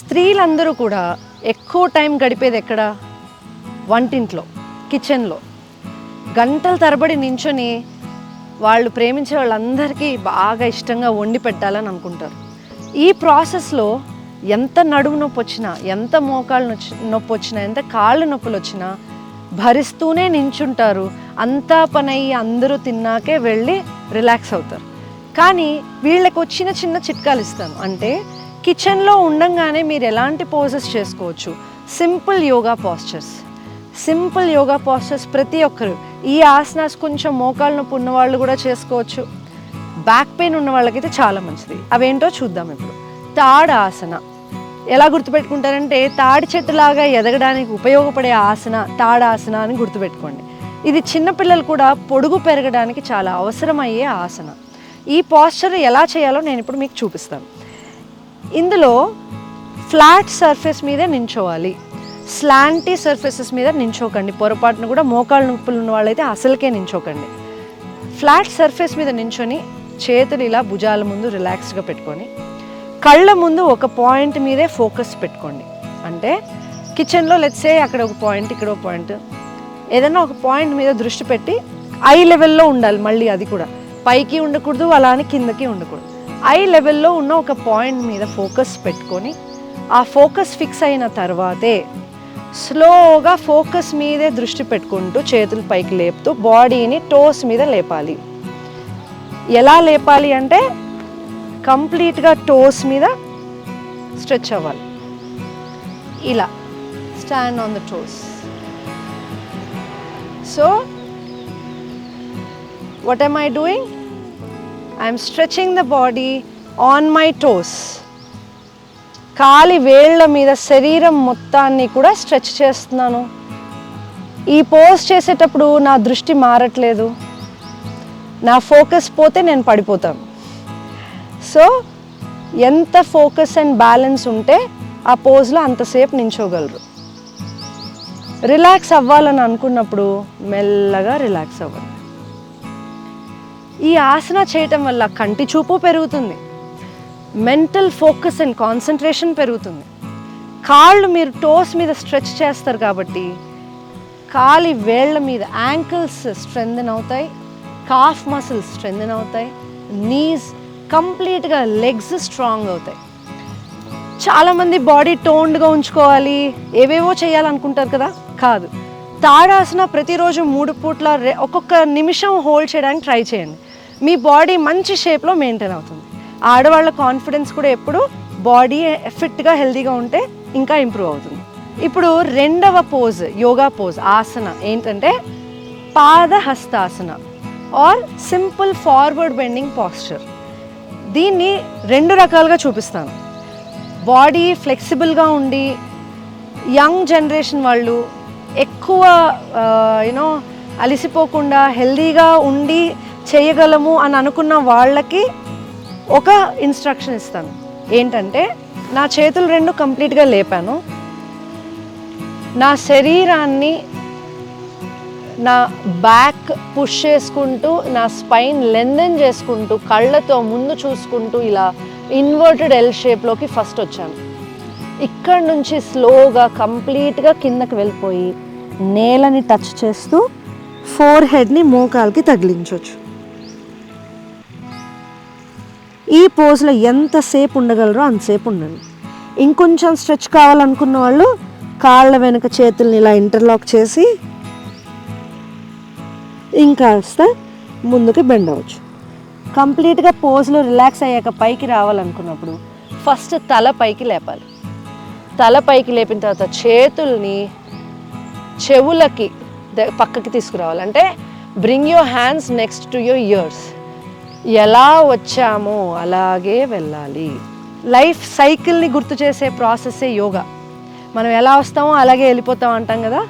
స్త్రీలందరూ కూడా ఎక్కువ టైం గడిపేది ఎక్కడ? వంటింట్లో, కిచెన్లో. గంటల తరబడి నించొని వాళ్ళు ప్రేమించే వాళ్ళందరికీ బాగా ఇష్టంగా వండి పెట్టాలని అనుకుంటారు. ఈ ప్రాసెస్లో ఎంత నడుము నొప్పి వచ్చినా, ఎంత మోకాళ్ళు నొప్పి వచ్చినా, ఎంత కాళ్ళు నొప్పులు వచ్చినా భరిస్తూనే నించుంటారు. అంతా పనయ్యి అందరూ తిన్నాకే వెళ్ళి రిలాక్స్ అవుతారు. కానీ వీళ్ళకి వచ్చిన చిన్న చిట్కాలు ఇస్తాను. అంటే కిచెన్లో ఉండంగానే మీరు ఎలాంటి పోజెస్ చేసుకోవచ్చు. సింపుల్ యోగా పోస్చర్స్ ప్రతి ఒక్కరు. ఈ ఆసనాస్ కొంచెం మోకాళ్ళ నొప్పి ఉన్న వాళ్ళు కూడా చేసుకోవచ్చు. బ్యాక్ పెయిన్ ఉన్న వాళ్ళకైతే చాలా మంచిది. అవేంటో చూద్దాం ఇప్పుడు. తాడాసన ఎలా గుర్తుపెట్టుకుంటారంటే, తాడి చెట్టులాగా ఎదగడానికి ఉపయోగపడే ఆసన తాడాసన అని గుర్తుపెట్టుకోండి. ఇది చిన్నపిల్లలు కూడా పొడుగు పెరగడానికి చాలా అవసరమయ్యే ఆసన. ఈ పోస్చర్ ఎలా చేయాలో నేను ఇప్పుడు మీకు చూపిస్తాను. ఇందులో ఫ్లాట్ సర్ఫేస్ మీదే నించోవాలి. స్లాంటీ సర్ఫేసెస్ మీద నించోకండి. పొరపాటును కూడా మోకాళ్ళ నొప్పులు ఉన్న వాళ్ళైతే అసలుకే నించోకండి. ఫ్లాట్ సర్ఫేస్ మీద నించొని చేతులు ఇలా భుజాల ముందు రిలాక్స్గా పెట్టుకొని కళ్ళ ముందు ఒక పాయింట్ మీదే ఫోకస్ పెట్టుకోండి. అంటే కిచెన్లో లెట్స్ సే అక్కడ ఒక పాయింట్, ఇక్కడ ఒక పాయింట్, ఏదైనా ఒక పాయింట్ మీద దృష్టి పెట్టి ఐ లెవెల్లో ఉండాలి. మళ్ళీ అది కూడా పైకి ఉండకూడదు, అలా అని కిందకి ఉండకూడదు. ఐ లెవెల్లో ఉన్న ఒక పాయింట్ మీద ఫోకస్ పెట్టుకొని ఆ ఫోకస్ ఫిక్స్ అయిన తర్వాతే స్లోగా ఫోకస్ మీదే దృష్టి పెట్టుకుంటూ చేతులు పైకి లేపుతూ బాడీని టోస్ మీద లేపాలి. ఎలా లేపాలి అంటే కంప్లీట్గా టోస్ మీద స్ట్రెచ్ అవ్వాలి. ఇలా stand on the toes. So what am I doing? I am stretching the body on my toes. కాలి వేళ్ళ మీద శరీరం మొత్తాన్ని కూడా స్ట్రెచ్ చేస్తున్నాను. ఈ పోజ్ చేసేటప్పుడు నా దృష్టి మారట్లేదు. నా ఫోకస్ పోతే నేను పడిపోతాను. సో ఎంత ఫోకస్ అండ్ బ్యాలెన్స్ ఉంటే ఆ పోజ్లో అంతసేపు నించోగలరు. రిలాక్స్ అవ్వాలని అనుకున్నప్పుడు మెల్లగా రిలాక్స్ అవ్వండి. ఈ ఆసన చేయటం వల్ల కంటి చూపు పెరుగుతుంది, మెంటల్ ఫోకస్ అండ్ కాన్సన్ట్రేషన్ పెరుగుతుంది. కాళ్ళు మీరు టోస్ మీద స్ట్రెచ్ చేస్తారు కాబట్టి కాలి వేళ్ళ మీద యాంకిల్స్ స్ట్రెంథెన్ అవుతాయి, కాఫ్ మసిల్స్ స్ట్రెంథెన్ అవుతాయి, నీస్ కంప్లీట్గా లెగ్స్ స్ట్రాంగ్ అవుతాయి. చాలామంది బాడీ టోన్డ్గా ఉంచుకోవాలి, ఏవేవో చేయాలనుకుంటారు కదా. కాదు, తాడాసన ప్రతిరోజు 3 పూట్ల ఒక్కొక్క నిమిషం హోల్డ్ చేయడానికి ట్రై చేయండి. మీ బాడీ మంచి షేప్లో మెయింటైన్ అవుతుంది. ఆడవాళ్ళ కాన్ఫిడెన్స్ కూడా ఎప్పుడు బాడీ ఫిట్గా హెల్తీగా ఉంటే ఇంకా ఇంప్రూవ్ అవుతుంది. ఇప్పుడు రెండవ పోజ్, యోగా పోజ్ ఆసన ఏంటంటే Padahastasana or simple forward bending posture. దీన్ని 2 రకాలుగా చూపిస్తాను. బాడీ ఫ్లెక్సిబుల్గా ఉండి యంగ్ జనరేషన్ వాళ్ళు ఎక్కువ అలిసిపోకుండా హెల్దీగా ఉండి చేయగలము అని అనుకున్న వాళ్ళకి ఒక ఇన్స్ట్రక్షన్ ఇస్తాను. ఏంటంటే నా చేతులు 2 కంప్లీట్గా లేపాను. నా శరీరాన్ని నా బ్యాక్ పుష్ చేసుకుంటూ నా స్పైన్ లెంథెన్ చేసుకుంటూ కళ్ళతో ముందు చూసుకుంటూ ఇలా ఇన్వర్టెడ్ ఎల్ షేప్లోకి ఫస్ట్ వచ్చాను. ఇక్కడ నుంచి స్లోగా కంప్లీట్గా కిందకి వెళ్ళిపోయి నేలని టచ్ చేస్తూ ఫోర్ హెడ్ని మోకాలకి తగిలించవచ్చు. ఈ పోజ్లో ఎంతసేపు ఉండగలరో అంతసేపు ఉండండి. ఇంకొంచెం స్ట్రెచ్ కావాలనుకున్న వాళ్ళు కాళ్ళ వెనుక చేతుల్ని ఇలా ఇంటర్లాక్ చేసి ఇంకాస్త ముందుకు బెండ్ అవ్వచ్చు. కంప్లీట్గా పోజ్లో రిలాక్స్ అయ్యాక పైకి రావాలనుకున్నప్పుడు ఫస్ట్ తల పైకి లేపాలి. తల పైకి లేపిన తర్వాత చేతుల్ని చెవులకి పక్కకి తీసుకురావాలి. అంటే bring your hands next to your years. ఎలా వచ్చామో అలాగే వెళ్ళాలి. లైఫ్ సైకిల్ని గుర్తు చేసే ప్రాసెస్సే యోగా. మనం ఎలా వస్తామో అలాగే వెళ్ళిపోతాం అంటాం కదా.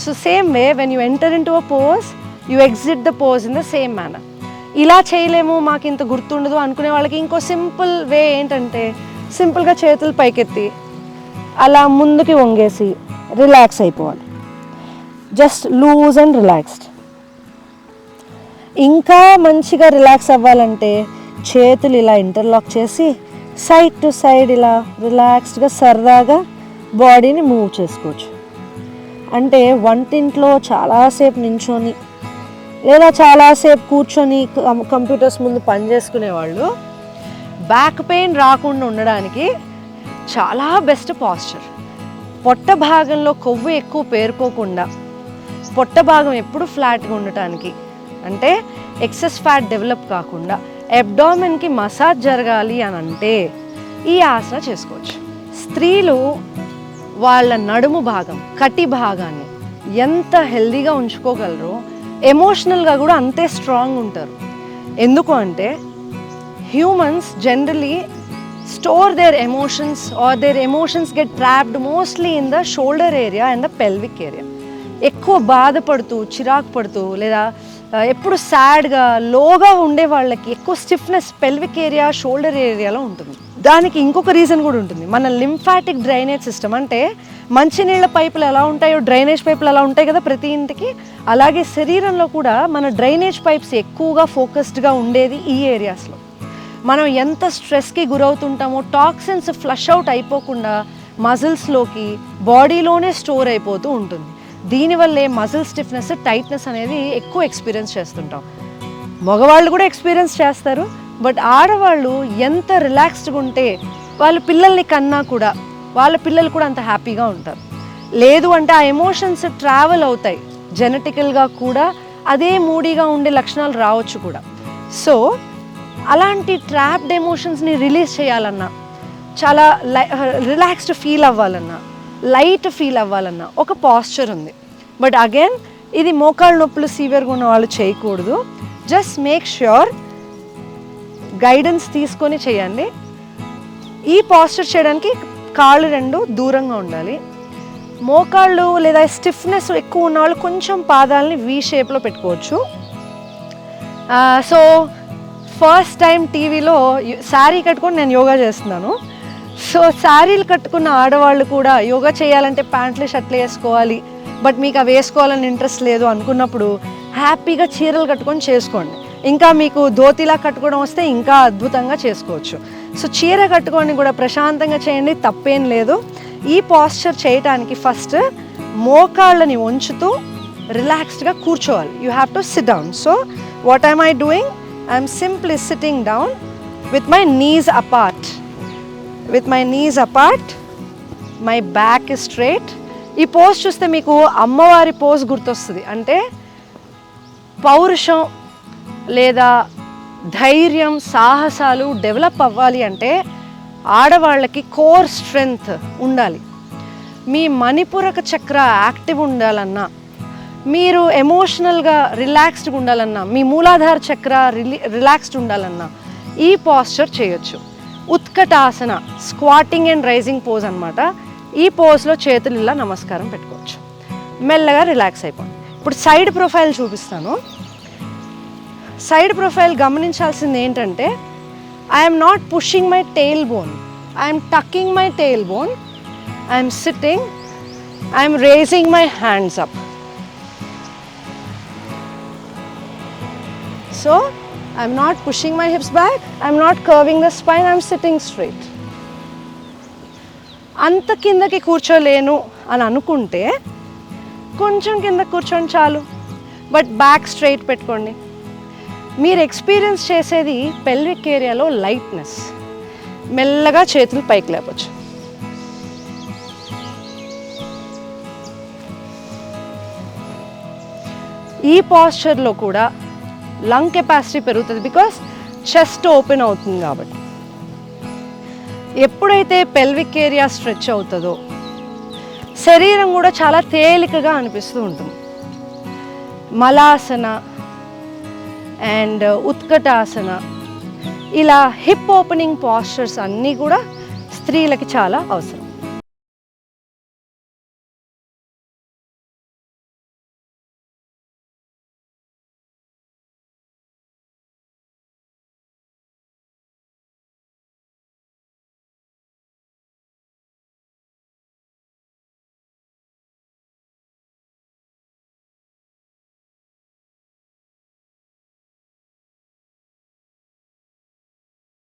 So same way when you enter in to a pose you exit the pose in the same manner. ఇలా చేయలేము, మాకు ఇంత గుర్తుండదు అనుకునే వాళ్ళకి ఇంకో సింపుల్ వే ఏంటంటే సింపుల్గా చేతులు పైకెత్తి అలా ముందుకి వంగేసి రిలాక్స్ అయిపోవాలి. Just loose and relaxed. ఇంకా మంచిగా రిలాక్స్ అవ్వాలంటే చేతులు ఇలా ఇంటర్లాక్ చేసి సైడ్ టు సైడ్ ఇలా రిలాక్స్డ్గా సరదాగా బాడీని మూవ్ చేసుకోవచ్చు. అంటే వంటింట్లో చాలాసేపు నించొని లేదా చాలాసేపు కూర్చొని కంప్యూటర్స్ ముందు పని చేసుకునేవాళ్ళు బ్యాక్ పెయిన్ రాకుండా ఉండడానికి చాలా బెస్ట్ పాస్చర్. పొట్ట భాగంలో కొవ్వు ఎక్కువ పేరుకోకుండా, పొట్ట భాగం ఎప్పుడు ఫ్లాట్గా ఉండటానికి, అంటే ఎక్సెస్ ఫ్యాట్ డెవలప్ కాకుండా అబ్డామిన్కి మసాజ్ జరగాలి అని అంటే ఈ ఆసన చేసుకోవచ్చు. స్త్రీలు వాళ్ళ నడుము భాగం, కటి భాగాన్ని ఎంత హెల్దీగా ఉంచుకోగలరో ఎమోషనల్గా కూడా అంతే స్ట్రాంగ్ ఉంటారు. ఎందుకు అంటే humans generally store their emotions or their emotions get trapped mostly in the shoulder area and the pelvic area. ఎక్కువ బాధపడుతూ చిరాకు పడుతూ లేదా ఎప్పుడు సాడ్గా లోగా ఉండే వాళ్ళకి ఎక్కువ స్టిఫ్నెస్ పెల్విక్ ఏరియా షోల్డర్ ఏరియాలో ఉంటుంది. దానికి ఇంకొక రీజన్ కూడా ఉంటుంది. మన లింఫాటిక్ డ్రైనేజ్ సిస్టమ్, అంటే మంచినీళ్ళ పైపులు ఎలా ఉంటాయో డ్రైనేజ్ పైపులు అలా ఉంటాయి కదా ప్రతి ఇంటికి, అలాగే శరీరంలో కూడా మన డ్రైనేజ్ పైప్స్ ఎక్కువగా ఫోకస్డ్గా ఉండేది ఈ ఏరియాస్లో. మనం ఎంత స్ట్రెస్కి గురవుతుంటామో టాక్సిన్స్ ఫ్లష్ అవుట్ అయిపోకుండా మజిల్స్లోకి బాడీలోనే స్టోర్ అయిపోతూ ఉంటుంది. దీనివల్లే మజిల్ స్టిఫ్నెస్, టైట్నెస్ అనేది ఎక్కువ ఎక్స్పీరియన్స్ చేస్తుంటాం. మగవాళ్ళు కూడా ఎక్స్పీరియన్స్ చేస్తారు, బట్ ఆడవాళ్ళు ఎంత రిలాక్స్డ్గా ఉంటే వాళ్ళ పిల్లల్ని కన్నా కూడా వాళ్ళ పిల్లలు కూడా అంత హ్యాపీగా ఉంటారు. లేదు అంటే ఆ ఎమోషన్స్ ట్రావెల్ అవుతాయి, జెనెటికల్గా కూడా అదే మూడీగా ఉండే లక్షణాలు రావచ్చు కూడా. సో అలాంటి ట్రాప్డ్ ఎమోషన్స్ని రిలీజ్ చేయాలన్నా, చాలా రిలాక్స్డ్ ఫీల్ అవ్వాలన్నా, లైట్ ఫీల్ అవ్వాలన్నా ఒక పాస్చర్ ఉంది. బట్ అగైన్ ఇది మోకాళ్ళ నొప్పులు సివియర్గా ఉన్న వాళ్ళు చేయకూడదు. జస్ట్ మేక్ ష్యూర్ గైడెన్స్ తీసుకొని చేయండి. ఈ పాస్చర్ చేయడానికి కాళ్ళు రెండు దూరంగా ఉండాలి. మోకాళ్ళు లేదా స్టిఫ్నెస్ ఎక్కువ ఉన్న వాళ్ళు కొంచెం పాదాలని వీ షేప్లో పెట్టుకోవచ్చు. సో ఫస్ట్ టైం టీవీలో శారీ కట్టుకొని నేను యోగా చేస్తున్నాను. సో శారీలు కట్టుకున్న ఆడవాళ్ళు కూడా యోగా చేయాలంటే ప్యాంట్లు షర్ట్లు వేసుకోవాలి, బట్ మీకు అవి వేసుకోవాలని ఇంట్రెస్ట్ లేదు అనుకున్నప్పుడు హ్యాపీగా చీరలు కట్టుకొని చేసుకోండి. ఇంకా మీకు ధోతిలా కట్టుకోవడం వస్తే ఇంకా అద్భుతంగా చేసుకోవచ్చు. సో చీర కట్టుకొని కూడా ప్రశాంతంగా చేయండి, తప్పేం లేదు. ఈ పాస్చర్ చేయడానికి ఫస్ట్ మోకాళ్ళని వంచుతూ రిలాక్స్డ్గా కూర్చోవాలి. You have to SIT down. So what I'm I doing? I'm simply sitting down with my knees apart. With my knees apart, my back is straight. ఈ పోజ్ చూస్తే మీకు అమ్మవారి పోజ్ గుర్తొస్తుంది. అంటే పౌరుషం లేదా ధైర్యం, సాహసాలు డెవలప్ అవ్వాలి అంటే ఆడవాళ్ళకి కోర్ స్ట్రెంగ్త్ ఉండాలి. మీ మణిపూరక చక్ర యాక్టివ్ ఉండాలన్నా, మీరు ఎమోషనల్గా రిలాక్స్డ్గా ఉండాలన్నా, మీ మూలాధార చక్ర రిలాక్స్డ్ ఉండాలన్నా ఈ పాస్చర్ చేయొచ్చు. ఉత్కటాసన, స్క్వాటింగ్ అండ్ రైజింగ్ పోజ్ అనమాట. ఈ పోజ్లో చేతులు ఇలా నమస్కారం పెట్టుకోవచ్చు. మెల్లగా రిలాక్స్ అయిపోండి. ఇప్పుడు సైడ్ ప్రొఫైల్ చూపిస్తాను. సైడ్ ప్రొఫైల్ గమనించాల్సింది ఏంటంటే, I'm not pushing my tail bone, I'm tucking my tail bone, I'm sitting, I'm raising my hands up. So, I'm not pushing my hips back, I'm not curving the spine, I'm sitting straight. అంత కిందకి కూర్చోలేను అని అనుకుంటే కొంచెం కింద కూర్చోండి చాలు, but back straight పెట్టుకోండి. మీరు ఎక్స్పీరియన్స్ చేసేది పెల్విక్ ఏరియాలో లైట్నెస్. మెల్లగా చేతులు పైకి లేపొచ్చు. ఈ పాస్చర్లో కూడా లంగ్ కెపాసిటీ పెరుగుతుంది, బికాస్ చెస్ట్ ఓపెన్ అవుతుంది కాబట్టి. ఎప్పుడైతే పెల్విక్ ఏరియా స్ట్రెచ్ అవుతుందో శరీరం కూడా చాలా తేలికగా అనిపిస్తూ ఉంటుంది. మలాసన అండ్ ఉత్కటాసన, ఇలా హిప్ ఓపెనింగ్ పాస్చర్స్ అన్నీ కూడా స్త్రీలకి చాలా అవసరం.